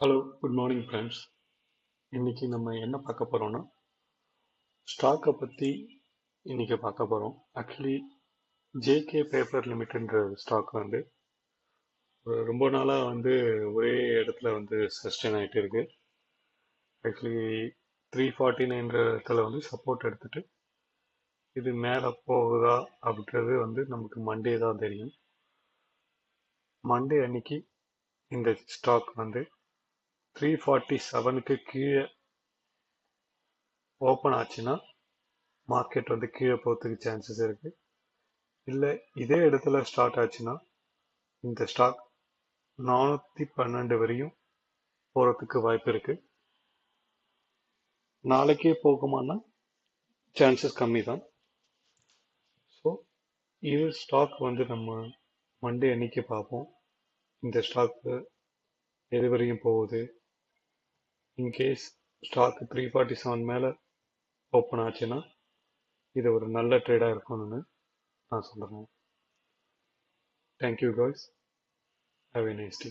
Hello, good morning friends. இன்னைக்கு நம்ம என்ன பார்க்க போறோம்னா, ஸ்டாக்கை பற்றி இன்னைக்கு பார்க்க போகிறோம். ஆக்சுவலி ஜேகே பேப்பர் லிமிட்ன்ற ஸ்டாக் வந்து ரொம்ப நாளாக வந்து ஒரே இடத்துல வந்து சஸ்டெயின் ஆகிட்டு இருக்கு. ஆக்சுவலி 349 இடத்துல வந்து சப்போர்ட் எடுத்துட்டு இது மேலே போகுதா அப்படின்றது வந்து நமக்கு மண்டே தான் தெரியும். மண்டே அன்னைக்கு இந்த ஸ்டாக் வந்து 347க்கு கீழே ஓப்பன் ஆச்சுன்னா மார்க்கெட் வந்து கீழே போகிறதுக்கு சான்சஸ் இருக்கு. இல்லை இதே இடத்துல ஸ்டார்ட் ஆச்சுன்னா இந்த ஸ்டாக் 412 வரையும் போகிறதுக்கு வாய்ப்பு இருக்கு. நாளைக்கே போகுமானா சான்சஸ் கம்மி தான். ஸோ இது ஸ்டாக் வந்து நம்ம மண்டே அன்னைக்கு பார்ப்போம். இந்த ஸ்டாக் எது வரையும் போகுது. இன்கேஸ் ஸ்டாக் 347 மேலே ஓப்பன் ஆச்சுன்னா இது ஒரு நல்ல ட்ரேடாக இருக்கும்னு நான் சொல்கிறேன். Thank you guys. Have a nice day.